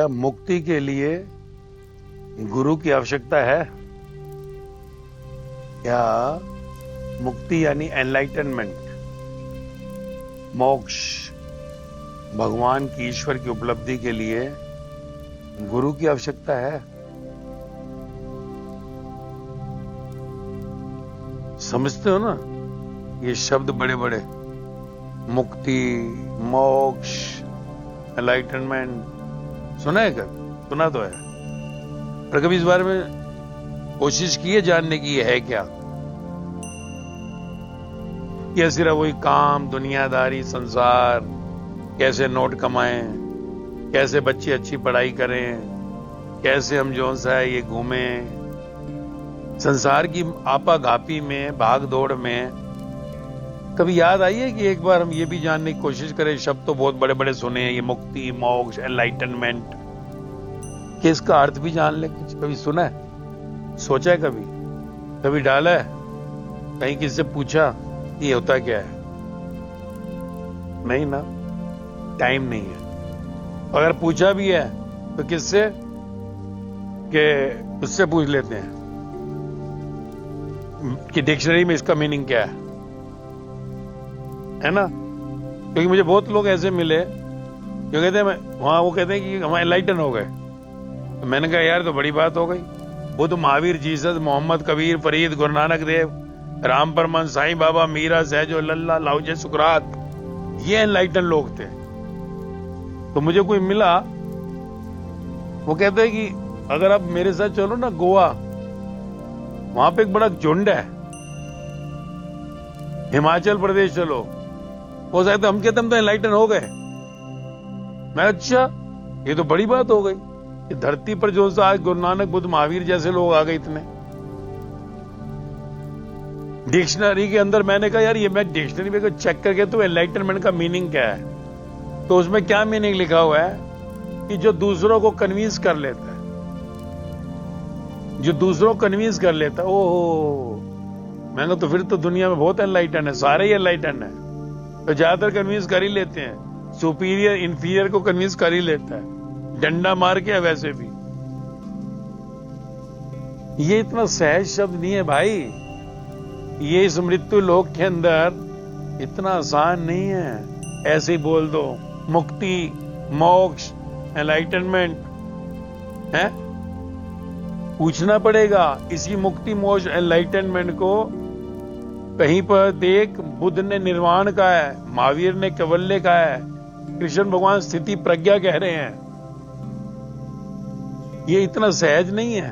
क्या मुक्ति के लिए गुरु की आवश्यकता है? क्या मुक्ति यानी एनलाइटनमेंट, मोक्ष, भगवान की, ईश्वर की उपलब्धि के लिए गुरु की आवश्यकता है? समझते हो ना ये शब्द बड़े बड़े, मुक्ति, मोक्ष, एनलाइटनमेंट, सुना है कभी? सुना तो है, पर कभी इस बारे में कोशिश की है जानने की ये है क्या? या सिर्फ वही काम, दुनियादारी, संसार, कैसे नोट कमाएं, कैसे बच्चे अच्छी पढ़ाई करें, कैसे हम जो सा है ये घूमें, संसार की आपाधापी में, भाग दौड़ में कभी याद आई है कि एक बार हम ये भी जानने की कोशिश करें? शब्द तो बहुत बड़े बड़े सुने हैं, ये मुक्ति, मोक्ष, एनलाइटनमेंट, कि इसका अर्थ भी जान ले। कभी सुना है? सोचा है कभी? कभी डाला है? कहीं किसी से पूछा ये होता क्या है? नहीं ना, टाइम नहीं है। अगर पूछा भी है तो किससे? कि उससे पूछ लेते हैं कि डिक्शनरी में इसका मीनिंग क्या है ना? क्योंकि मुझे बहुत लोग ऐसे मिले जो कहते हैं वहां, वो कहते हैं कि हम एनलाइटन हो गए। तो मैंने कहा यार तो बड़ी बात हो गई। बुद्ध, महावीर, जीसस, मोहम्मद, कबीर, फरीद, गुरु नानक देव, राम परमहंस, साईं बाबा, मीरा, सहजो, लल्ला, लाओजे, सुकरात, ये एनलाइटन लोग थे। तो मुझे कोई मिला, वो कहते हैं कि अगर आप मेरे साथ चलो ना गोवा, वहां पे एक बड़ा झुंड है, हिमाचल प्रदेश चलो, हो सकता है हम कहते हम तो एनलाइटन हो गए। मैं अच्छा, ये तो बड़ी बात हो गई कि धरती पर जो सा आज गुरु नानक, बुद्ध, महावीर जैसे लोग आ गए इतने। डिक्शनरी के अंदर मैंने कहा यार ये मैं डिक्शनरी में चेक करके तो एनलाइटनमेंट का मीनिंग क्या है? तो उसमें क्या मीनिंग लिखा हुआ है कि जो दूसरों को कन्विंस कर लेता है, जो दूसरों को कन्विंस कर लेता है। ओहो, मैं कहा तो फिर तो दुनिया में बहुत एनलाइटन है, सारे ही एनलाइटन है। तो ज्यादातर कन्विंस कर ही लेते हैं, सुपीरियर इंफीरियर को कन्विंस कर ही लेता है, डंडा मार के। वैसे भी ये इतना सहज शब्द नहीं है भाई, ये इस मृत्यु लोक के अंदर इतना आसान नहीं है। ऐसे ही बोल दो मुक्ति, मोक्ष, एनलाइटनमेंट है, पूछना पड़ेगा। इसी मुक्ति, मोक्ष, एनलाइटनमेंट को कहीं पर देख बुद्ध ने निर्वाण कहा है, महावीर ने कैवल्य कहा है, कृष्ण भगवान स्थिति प्रज्ञा कह रहे हैं। ये इतना सहज नहीं है,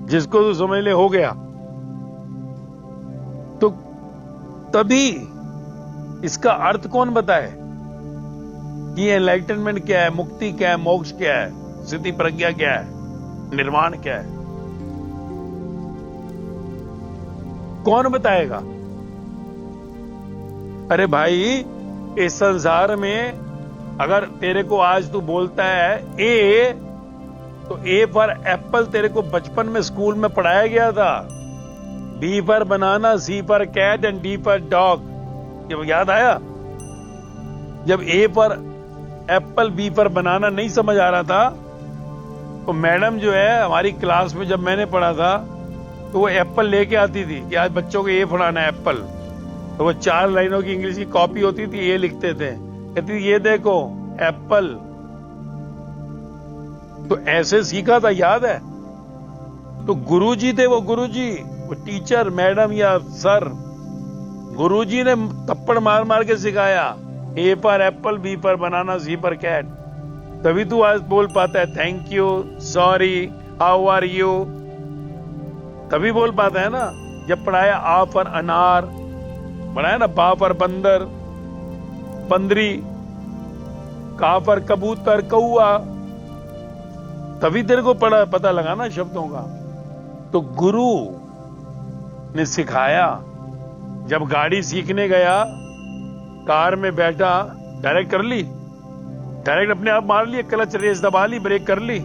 जिसको तो समझ ले हो गया। तो तभी इसका अर्थ कौन बताए कि एनलाइटनमेंट क्या है, मुक्ति क्या है, मोक्ष क्या है, स्थिति प्रज्ञा क्या है, निर्वाण क्या है? कौन बताएगा? अरे भाई, इस संसार में अगर तेरे को आज तू बोलता है ए, तो ए पर एप्पल तेरे को बचपन में स्कूल में पढ़ाया गया था। बी पर बनाना, सी पर कैट एंड डी पर डॉग, ये याद आया? जब ए पर एप्पल, बी पर बनाना नहीं समझ आ रहा था, तो मैडम जो है हमारी क्लास में, जब मैंने पढ़ा था, तो वो एप्पल लेके आती थी कि आज बच्चों को ये पढ़ाना है एप्पल। तो वो 4 लाइनों की इंग्लिश की कॉपी होती थी, ये लिखते थे, कहती थी ये देखो एप्पल। तो ऐसे सीखा था, याद है? तो गुरुजी थे, वो गुरुजी, वो टीचर, मैडम या सर, गुरुजी ने थप्पड़ मार मार के सिखाया, ए पर एप्पल, बी पर बनाना, सी पर कैट। तभी तू आज बोल पाता है thank you, sorry, how are you, तभी बोल पाता है ना। जब पढ़ाया आ पर अनार, पढ़ाया ना बा पर बंदर, बंदरी, का पर कबूतर, कौआ, तभी तेरे को पता लगा ना शब्दों का। तो गुरु ने सिखाया। जब गाड़ी सीखने गया, कार में बैठा, डायरेक्ट कर ली, डायरेक्ट अपने आप मार लिया, क्लच रेस दबा ली, ब्रेक कर ली,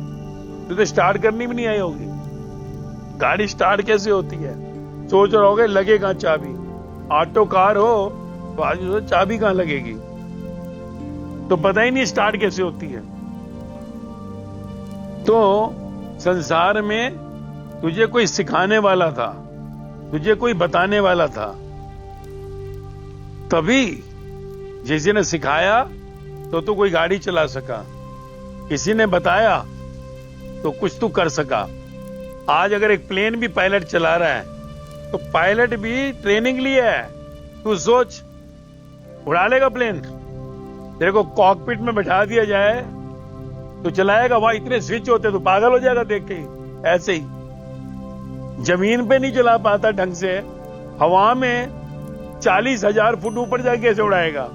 तो स्टार्ट करनी भी नहीं आई होगी। गाड़ी स्टार्ट कैसे होती है सोच रहे होगे, लगे कहां चाबी? ऑटो कार हो तो आज चाबी कहां लगेगी? तो पता ही नहीं स्टार्ट कैसे होती है। तो संसार में तुझे कोई सिखाने वाला था, तुझे कोई बताने वाला था, तभी किसी ने सिखाया तो तू कोई गाड़ी चला सका, किसी ने बताया तो कुछ तू कर सका। आज अगर एक प्लेन भी पायलट चला रहा है तो पायलट भी ट्रेनिंग लिया है। तू सोच, उड़ा लेगा प्लेन? तेरे को कॉकपिट में बैठा दिया जाए तो चलाएगा? वहां इतने स्विच होते तो पागल हो जाएगा देख के। ऐसे ही जमीन पे नहीं चला पाता ढंग से, हवा में 40,000 फुट ऊपर जाके कैसे उड़ाएगा?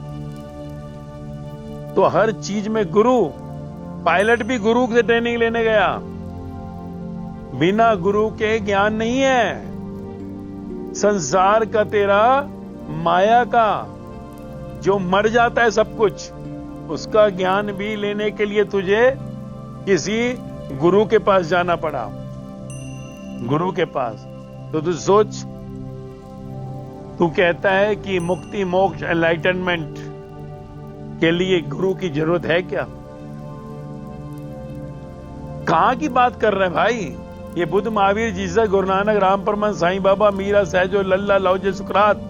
तो हर चीज में गुरु, पायलट भी गुरु से ट्रेनिंग लेने गया। बिना गुरु के ज्ञान नहीं है। संसार का तेरा, माया का जो मर जाता है सब कुछ, उसका ज्ञान भी लेने के लिए तुझे किसी गुरु के पास जाना पड़ा, गुरु के पास। तो तू सोच, तू कहता है कि मुक्ति, मोक्ष, एनलाइटनमेंट के लिए गुरु की जरूरत है क्या? कहां की बात कर रहे हैं भाई? ये बुद्ध, महावीर, जीसस, गुरु नानक, राम परमहंस, साईं बाबा, मीरा, सहजो, लल्ला, लाओजे, सुकरात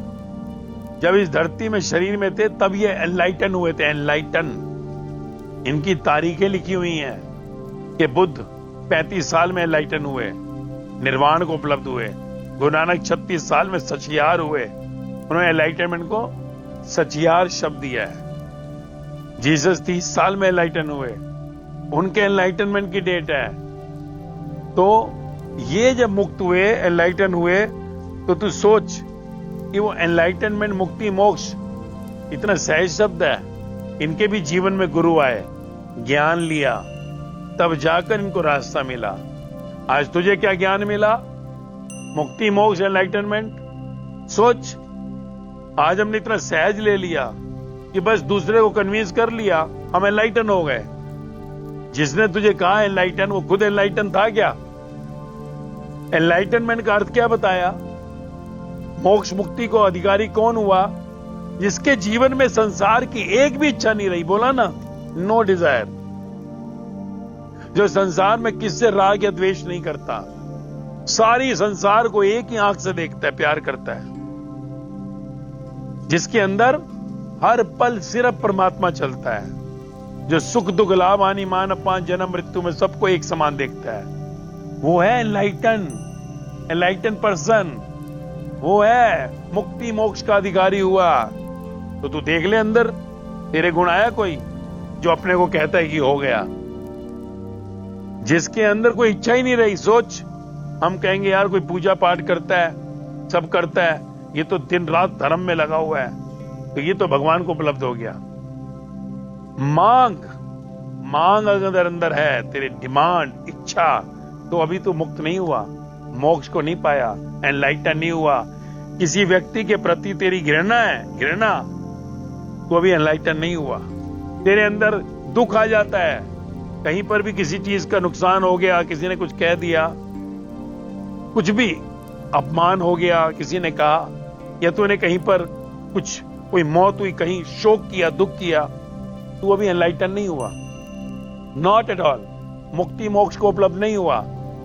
जब इस धरती में शरीर में थे तब ये एनलाइटन हुए थे। एनलाइटन, इनकी तारीखें लिखी हुई हैं कि बुद्ध 35 साल में एनलाइटन हुए, निर्वाण को उपलब्ध हुए। गुरु नानक 36 साल में सचियार हुए, उन्होंने एनलाइटनमेंट को सचियार शब्द दिया है। जीसस 30 साल में एनलाइटन हुए, उनके एनलाइटनमेंट की डेट है। तो ये जब मुक्त हुए, एनलाइटन हुए, तो तू सोच कि वो एनलाइटनमेंट, मुक्ति, मोक्ष इतना सहज शब्द है। इनके भी जीवन में गुरु आए, ज्ञान लिया, तब जाकर इनको रास्ता मिला। आज तुझे क्या ज्ञान मिला? मुक्ति, मोक्ष, एनलाइटनमेंट। सोच, आज हमने इतना सहज ले लिया कि बस दूसरे को कन्विंस कर लिया, हम एनलाइटन हो गए। जिसने तुझे कहा एनलाइटन, वो खुद एनलाइटन था क्या? एनलाइटनमेंट का अर्थ क्या बताया? मोक्ष, मुक्ति को अधिकारी कौन हुआ? जिसके जीवन में संसार की एक भी इच्छा नहीं रही। बोला ना, नो डिजायर। जो संसार में किससे राग या द्वेष नहीं करता, सारी संसार को एक ही आंख से देखता है, प्यार करता है। जिसके अंदर हर पल सिर्फ परमात्मा चलता है, जो सुख दुख, लाभ हानि, मान अपमान, जन्म मृत्यु में सबको एक समान देखता है, वो है एनलाइटन पर्सन। वो है मुक्ति, मोक्ष का अधिकारी हुआ। तो तू देख ले अंदर, तेरे गुण आया कोई जो अपने को कहता है कि हो गया? जिसके अंदर कोई इच्छा ही नहीं रही। सोच, हम कहेंगे यार कोई पूजा पाठ करता है, सब करता है, ये तो दिन रात धर्म में लगा हुआ है, तो ये तो भगवान को उपलब्ध हो गया। मांग अगर अंदर है, तेरे डिमांड, इच्छा, तो अभी तो मुक्त नहीं हुआ, मोक्ष को नहीं पाया, एनलाइटन नहीं हुआ। किसी व्यक्ति के प्रति तेरी घृणा है, घृणा, तो अभी एनलाइटन नहीं हुआ। तेरे अंदर दुख आ जाता है, कहीं पर भी किसी चीज का नुकसान हो गया, किसी ने कुछ कह दिया, कुछ भी अपमान हो गया, किसी ने कहा, या तूने कहीं पर कुछ, कोई मौत हुई, कहीं शोक किया, दुख किया, तू अभी एनलाइटन नहीं हुआ। Not at all. मुक्ति, मोक्ष को उपलब्ध नहीं हुआ।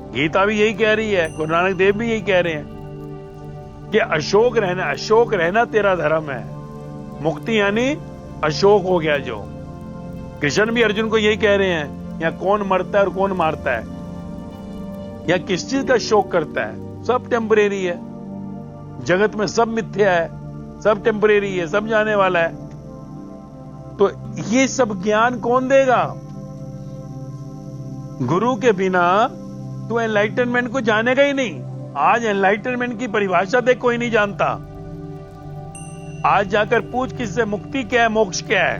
गीता भी यही कह रही है, गुरु नानक देव भी यही कह रहे हैं कि अशोक रहना तेरा धर्म है। मुक्ति यानी अशोक हो गया जो। कृष्ण भी अर्जुन को यही कह रहे हैं, या कौन मरता है और कौन मारता है, या किस चीज का शोक करता है, सब टेम्परेरी है। जगत में सब मिथ्या है, सब टेम्परेरी है, सब जाने वाला है। तो ये सब ज्ञान कौन देगा? गुरु के बिना तू एनलाइटनमेंट को जानेगा ही नहीं। आज एनलाइटनमेंट की परिभाषा देख, कोई नहीं जानता। आज जाकर पूछ किससे, मुक्ति क्या है, मोक्ष क्या है?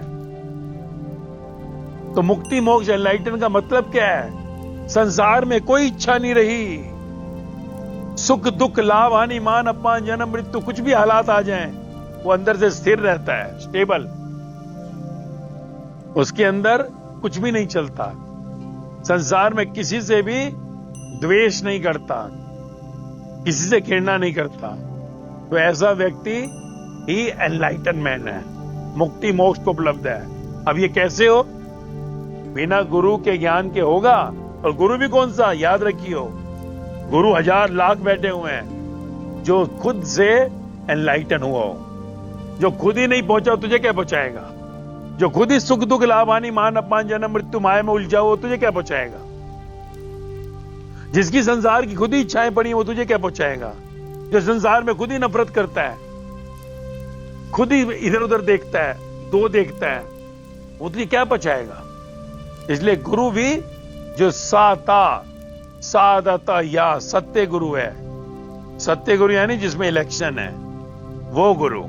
तो मुक्ति, मोक्ष, एनलाइटन का मतलब क्या है? संसार में कोई इच्छा नहीं रही। सुख दुख, लाभ हानि, मान अपमान, जन्म मृत्यु, कुछ भी हालात आ जाएं, वो अंदर से स्थिर रहता है, स्टेबल। उसके अंदर कुछ भी नहीं चलता। संसार में किसी से भी द्वेष नहीं करता, किसी से घृणा नहीं करता। तो ऐसा व्यक्ति ही एनलाइटन मैन है, मुक्ति मोक्ष को उपलब्ध है। अब ये कैसे हो? बिना गुरु के ज्ञान के होगा? और गुरु भी कौन सा, याद रखियो, गुरु 1000 लाख बैठे हुए हैं, जो खुद से एनलाइटन हुआ हो। जो खुद ही नहीं पहुंचा तुझे क्या पहुंचाएगा? जो खुद ही सुख दुख लाभ हानि मान अपमान जन्म मृत्यु माया में उलझा हो तुझे क्या पहुंचाएगा? जिसकी संसार की खुद ही इच्छाएं पड़ी वो तुझे क्या पहुंचाएगा? जो संसार में खुद ही नफरत करता है, खुद ही इधर उधर देखता है, दो देखता है, वो तुझे क्या पहुंचाएगा? इसलिए गुरु भी जो सादता या सत्य गुरु है, सत्य गुरु यानी जिसमें इलेक्शन है, वो गुरु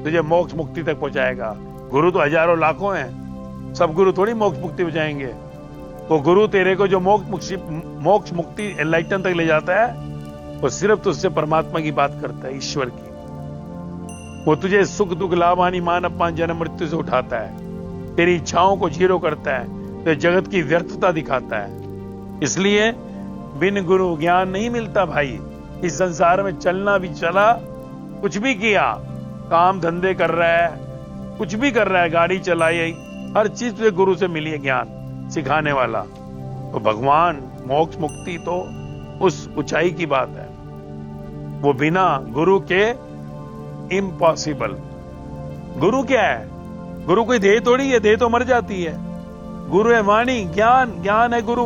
तुझे मोक्ष मुक्ति तक पहुंचाएगा। गुरु तो हजारों लाखों हैं, सब गुरु थोड़ी मोक्ष मुक्ति में जाएंगे। वो गुरु तेरे को जो मोक्ष मुक्ति एनलाइटन तक ले जाता है, वो सिर्फ तुझसे परमात्मा की बात करता है, ईश्वर की। वो तुझे सुख दुख लाभ हानि मान अपमान जन्म मृत्यु से उठाता है, तेरी इच्छाओं को जीरो करता है, तो जगत की व्यर्थता दिखाता है। इसलिए बिन गुरु ज्ञान नहीं मिलता भाई। इस संसार में चलना भी चला, कुछ भी किया, काम धंधे कर रहा है, कुछ भी कर रहा है, गाड़ी चलाई, हर चीज तुझे गुरु से मिली है, ज्ञान सिखाने वाला। तो भगवान मोक्ष मुक्ति तो उस ऊंचाई की बात है, वो बिना गुरु के इम्पॉसिबल। गुरु क्या है? गुरु कोई देह थोड़ी है, देह तो मर जाती है। गुरु है वाणी, ज्ञान, ज्ञान है गुरु।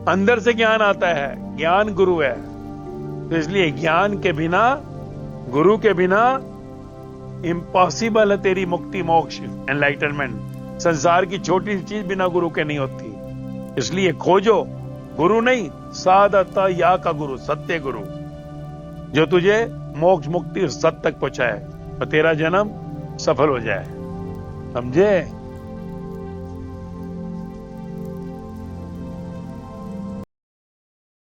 अंदर से ज्ञान आता है, ज्ञान गुरु है। तो इसलिए ज्ञान के बिना, गुरु के बिना इम्पॉसिबल है तेरी मुक्ति, मोक्ष, एनलाइटनमेंट। संसार की छोटी सी चीज बिना गुरु के नहीं होती। इसलिए खोजो गुरु नहीं, सादता या का गुरु, सत्य गुरु, जो तुझे मोक्ष मुक्ति सत्य तक पहुंचाए और तेरा जन्म सफल हो जाए। समझे?